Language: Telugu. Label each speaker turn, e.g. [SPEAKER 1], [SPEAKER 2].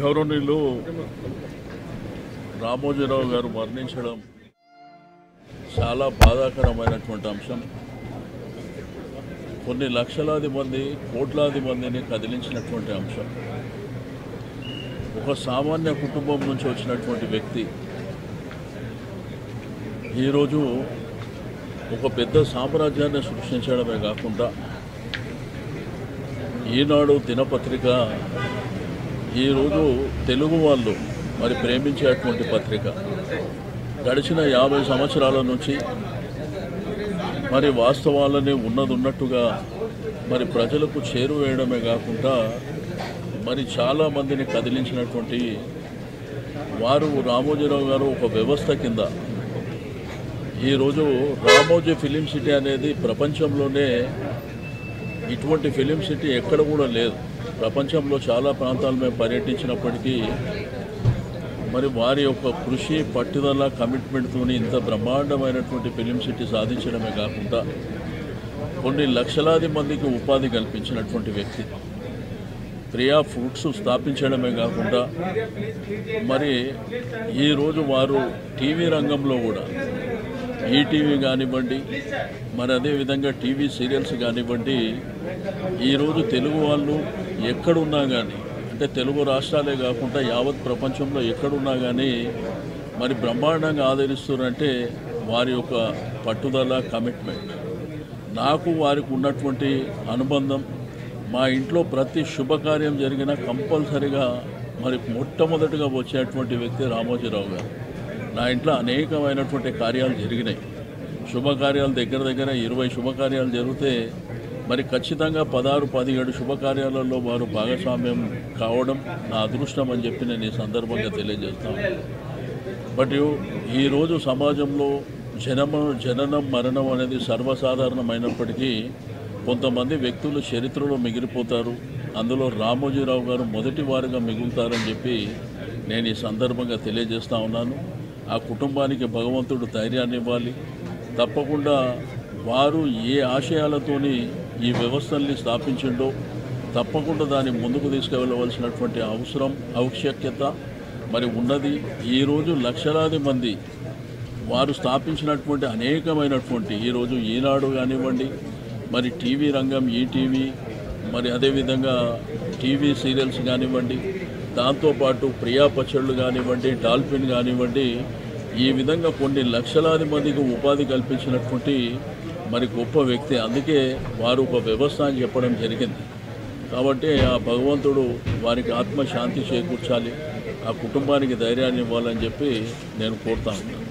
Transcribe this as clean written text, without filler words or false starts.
[SPEAKER 1] గౌరవనీయులు రామోజీరావు గారు మరణించడం చాలా బాధాకరమైనటువంటి అంశం. కొన్ని లక్షలాది మంది కోట్లాది మందిని కదిలించినటువంటి అంశం. ఒక సామాన్య కుటుంబం నుంచి వచ్చినటువంటి వ్యక్తి ఈరోజు ఒక పెద్ద సామ్రాజ్యాన్ని సృష్టించడమే కాకుండా ఈనాడు దినపత్రిక ఈరోజు తెలుగు వాళ్ళు మరి ప్రేమించేటువంటి పత్రిక గడిచిన 50 సంవత్సరాల నుంచి మరి వాస్తవాలని ఉన్నట్టుగా మరి ప్రజలకు చేరువేయడమే కాకుండా మరి చాలామందిని కదిలించినటువంటి వారు రామోజీరావు గారు ఒక వ్యవస్థ కింద ఈరోజు రామోజీ ఫిలిం సిటీ అనేది ప్రపంచంలోనే ఇటువంటి ఫిలిం సిటీ ఎక్కడ కూడా లేదు. ప్రపంచంలో చాలా ప్రాంతాలు మేము పర్యటించినప్పటికీ మరి వారి యొక్క కృషి పట్టుదల కమిట్మెంట్తో ఇంత బ్రహ్మాండమైనటువంటి ఫిలిం సిటీ సాధించడమే కాకుండా కొన్ని లక్షలాది మందికి ఉపాధి కల్పించినటువంటి వ్యక్తి. ప్రియా ఫుడ్స్ స్థాపించడమే కాకుండా మరి ఈరోజు వారు టీవీ రంగంలో కూడా ఈటీవీ కానివ్వండి, మరి అదేవిధంగా టీవీ సీరియల్స్ కానివ్వండి, ఈరోజు తెలుగు వాళ్ళు ఎక్కడున్నా కానీ అంటే తెలుగు రాష్ట్రాలే కాకుండా యావత్ ప్రపంచంలో ఎక్కడున్నా కానీ మరి బ్రహ్మాండంగా ఆదరిస్తున్నారంటే వారి యొక్క పట్టుదల కమిట్మెంట్. నాకు వారికి ఉన్నటువంటి అనుబంధం, మా ఇంట్లో ప్రతి శుభకార్యం జరిగినా కంపల్సరిగా మరి మొట్టమొదటిగా వచ్చేటువంటి వ్యక్తి రామోజీరావు గారు. నా ఇంట్లో అనేకమైనటువంటి కార్యాలు జరిగినాయి. శుభకార్యాలు దగ్గర 20 శుభకార్యాలు జరిగితే మరి ఖచ్చితంగా 16-17 శుభకార్యాలలో వారు భాగస్వామ్యం కావడం నా అదృష్టం అని చెప్పి నేను ఈ సందర్భంగా తెలియజేస్తాను. బట్ ఈరోజు సమాజంలో జననం మరణం అనేది సర్వసాధారణమైనప్పటికీ కొంతమంది వ్యక్తులు చరిత్రలో మిగిలిపోతారు. అందులో రామోజీరావు గారు మొదటి వారుగా మిగులుతారని చెప్పి నేను ఈ సందర్భంగా తెలియజేస్తూ ఉన్నాను. ఆ కుటుంబానికి భగవంతుడు ధైర్యాన్ని ఇవ్వాలి. తప్పకుండా వారు ఏ ఆశయాలతోని ఈ వ్యవస్థల్ని స్థాపించిండో తప్పకుండా దాన్ని ముందుకు తీసుకువెళ్ళవలసినటువంటి అవసరం ఆవశ్యకత మరి ఉన్నది. ఈరోజు లక్షలాది మంది వారు స్థాపించినటువంటి అనేకమైనటువంటి ఈరోజు ఈనాడు కానివ్వండి, మరి టీవీ రంగం ఈటీవీ, మరి అదేవిధంగా టీవీ సీరియల్స్ కానివ్వండి, దాంతోపాటు ప్రియా పచ్చళ్ళు కానివ్వండి, డాల్ఫిన్ కానివ్వండి, ఈ విధంగా కొన్ని లక్షలాది మందికి ఉపాధి కల్పించినటువంటి మరి గొప్ప వ్యక్తి. అందుకే వారు ఒక వ్యవస్థ అని చెప్పడం జరిగింది. కాబట్టి ఆ భగవంతుడు వారికి ఆత్మశాంతి చేకూర్చాలి, ఆ కుటుంబానికి ధైర్యాన్ని ఇవ్వాలని చెప్పి నేను కోరుతా ఉన్నాను.